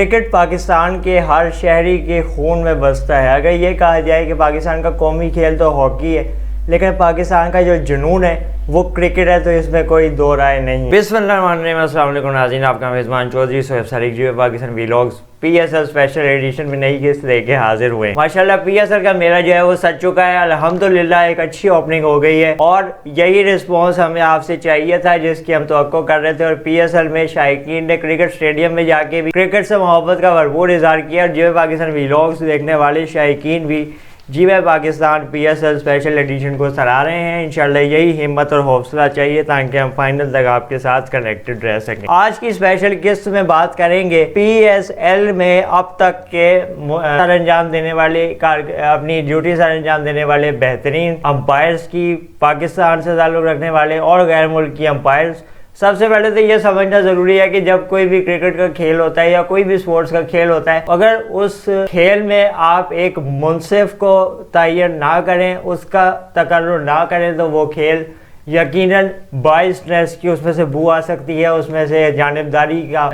Cricket Pakistan کے ہر شہری کے خون میں بستا ہے. اگر یہ کہا جائے کہ پاکستان کا قومی کھیل تو ہاکی ہے، لیکن پاکستان کا جو جنون ہے وہ کرکٹ ہے، تو اس میں کوئی دو رائے نہیں. بسم اللہ الرحمن الرحیم. السلام علیکم ناظرین، آپ کا میزبان Chaudhry Suhaib Sariq ji Pakistan vlogs P S L special edition میں نئی قسط لے کے حاضر ہوئے. ماشاءاللہ پی ایس ایل کا میلہ جو ہے وہ سج چکا ہے. الحمدللہ ایک اچھی اوپننگ ہو گئی ہے اور یہی رسپانس ہمیں آپ سے چاہیے تھا جس کی ہم توقع کر رہے تھے. اور پی ایس ایل میں شائقین نے کرکٹ اسٹیڈیم میں جا کے بھی کرکٹ سے محبت کا بھرپور اظہار کیا. اور جو پاکستان ویلاگز دیکھنے والے شائقین بھی جی میں Pakistan P S L special edition کو سراہ رہے ہیں. انشاءاللہ یہی ہمت اور حوصلہ چاہیے تاکہ ہم فائنل تک آپ کے ساتھ کنیکٹڈ رہ سکیں. آج کی اسپیشل قسط میں بات کریں گے پی ایس ایل میں اب تک کے سر انجام دینے والے اپنی ڈیوٹی سر انجام دینے والے بہترین امپائرز کی، پاکستان سے تعلق رکھنے والے اور غیر ملکی امپائرز. سب سے پہلے تو یہ سمجھنا ضروری ہے کہ جب کوئی بھی کرکٹ کا کھیل ہوتا ہے یا کوئی بھی سپورٹس کا کھیل ہوتا ہے، اگر اس کھیل میں آپ ایک منصف کو تعین نہ کریں، اس کا تقرر نہ کریں، تو وہ کھیل یقیناً بائسنس کی اس میں سے بو آ سکتی ہے، اس میں سے جانبداری کا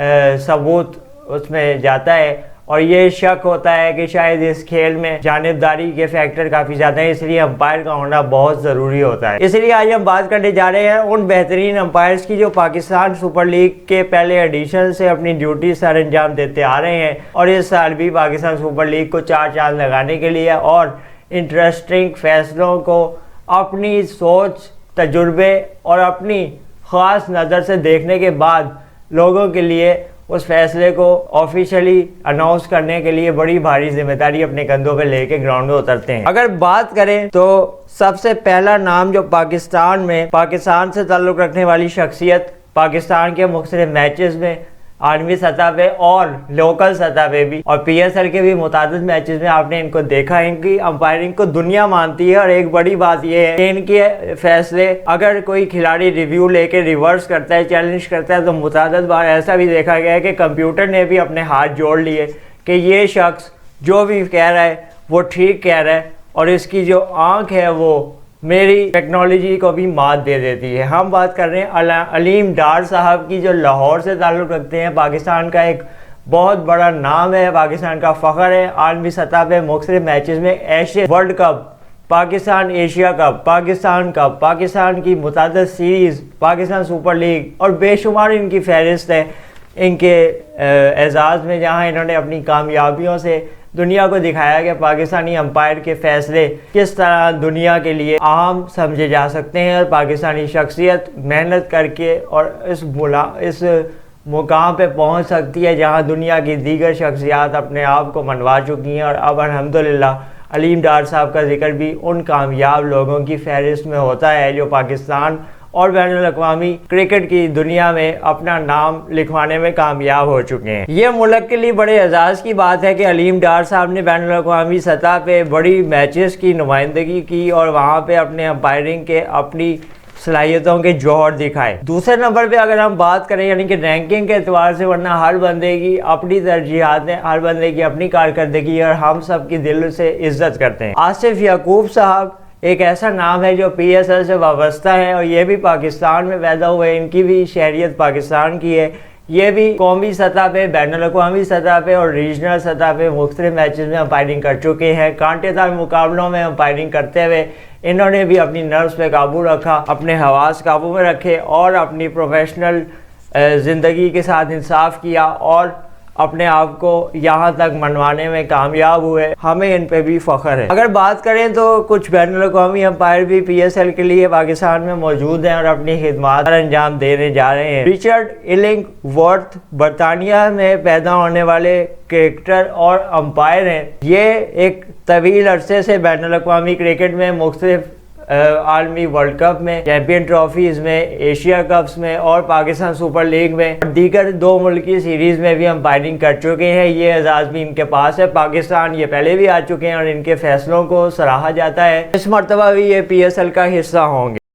ثبوت اس میں جاتا ہے. اور یہ شک ہوتا ہے کہ شاید اس کھیل میں جانبداری کے فیکٹر کافی زیادہ ہیں، اس لیے امپائر کا ہونا بہت ضروری ہوتا ہے. اس لیے آج ہم بات کرنے جا رہے ہیں ان بہترین امپائرز کی جو پاکستان سپر لیگ کے پہلے ایڈیشن سے اپنی ڈیوٹی سر انجام دیتے آ رہے ہیں اور اس سال بھی پاکستان سپر لیگ کو چار چاند لگانے کے لیے اور انٹرسٹنگ فیصلوں کو اپنی سوچ، تجربے اور اپنی خاص نظر سے دیکھنے کے بعد لوگوں کے لیے اس فیصلے کو آفیشلی اناؤنس کرنے کے لیے بڑی بھاری ذمہ داری اپنے کندھوں پہ لے کے گراؤنڈ میں اترتے ہیں. اگر بات کریں تو سب سے پہلا نام جو پاکستان سے تعلق رکھنے والی شخصیت، پاکستان کے مختلف میچز میں عالمی سطح پہ اور لوکل سطح پہ بھی اور پی ایس ایل کے بھی متعدد میچز میں آپ نے ان کو دیکھا، ان کی امپائرنگ کو دنیا مانتی ہے. اور ایک بڑی بات یہ ہے کہ ان کے فیصلے اگر کوئی کھلاڑی ریویو لے کے ریورس کرتا ہے، چیلنج کرتا ہے، تو متعدد بار ایسا بھی دیکھا گیا ہے کہ کمپیوٹر نے بھی اپنے ہاتھ جوڑ لیے کہ یہ شخص جو بھی کہہ رہا ہے وہ ٹھیک کہہ رہا ہے اور اس کی جو آنکھ ہے وہ میری ٹیکنالوجی کو بھی مات دے دیتی ہے. ہم بات کر رہے ہیں علیم ڈار صاحب کی، جو لاہور سے تعلق رکھتے ہیں. پاکستان کا ایک بہت بڑا نام ہے، پاکستان کا فخر ہے. عالمی سطح پہ مختلف میچز میں Asia world cup, Pakistan Asia cup, Pakistan کی متعدد سیریز، پاکستان سپر لیگ اور بے شمار ان کی فہرست ہے ان کے اعزاز میں، جہاں انہوں نے اپنی کامیابیوں سے دنیا کو دکھایا کہ پاکستانی امپائر کے فیصلے کس طرح دنیا کے لیے عام سمجھے جا سکتے ہیں. اور پاکستانی شخصیت محنت کر کے اور اس مقام پہ پہنچ سکتی ہے جہاں دنیا کی دیگر شخصیات اپنے آپ کو منوا چکی ہیں. اور اب الحمدللہ علیم ڈار صاحب کا ذکر بھی ان کامیاب لوگوں کی فہرست میں ہوتا ہے جو پاکستان اور بین الاقوامی کرکٹ کی دنیا میں اپنا نام لکھوانے میں کامیاب ہو چکے ہیں. یہ ملک کے لیے بڑے اعزاز کی بات ہے کہ علیم ڈار صاحب نے بین الاقوامی سطح پہ بڑی میچز کی نمائندگی کی اور وہاں پہ اپنے امپائرنگ کے اپنی صلاحیتوں کے جوہر دکھائے. دوسرے نمبر پہ اگر ہم بات کریں یعنی کہ رینکنگ کے اعتبار سے، ورنہ ہر بندے کی اپنی ترجیحات ہیں، ہر بندے کی اپنی کارکردگی اور ہم سب کی دل سے عزت کرتے ہیں. آصف یعقوب صاحب ایک ایسا نام ہے جو پی ایس ایل سے وابستہ ہے اور یہ بھی پاکستان میں پیدا ہوئے. ان کی بھی شہریت پاکستان کی ہے. یہ بھی قومی سطح پہ، بین الاقوامی سطح پہ اور ریجنل سطح پہ مختلف میچز میں امپائرنگ کر چکے ہیں. کانٹے دار مقابلوں میں امپائرنگ کرتے ہوئے انہوں نے بھی اپنی نروس پہ قابو رکھا، اپنے حواس قابو میں رکھے اور اپنی پروفیشنل زندگی کے ساتھ انصاف کیا اور اپنے آپ کو یہاں تک منوانے میں کامیاب ہوئے. ہمیں ان پہ بھی فخر ہے. اگر بات کریں تو کچھ بین الاقوامی امپائر بھی پی ایس ایل کے لیے پاکستان میں موجود ہیں اور اپنی خدمات پر انجام دینے جا رہے ہیں. رچرڈ ایلنگ ورتھ برطانیہ میں پیدا ہونے والے کرکٹر اور امپائر ہیں. یہ ایک طویل عرصے سے بین الاقوامی کرکٹ میں مختلف عالمی ورلڈ کپ میں، چیمپئن ٹرافیز میں، ایشیا کپس میں اور پاکستان سپر لیگ میں دیگر 2 ملکی سیریز میں بھی امپائرنگ کر چکے ہیں. یہ اعزاز بھی ان کے پاس ہے. پاکستان یہ پہلے بھی آ چکے ہیں اور ان کے فیصلوں کو سراہا جاتا ہے. اس مرتبہ بھی یہ پی ایس ایل کا حصہ ہوں گے.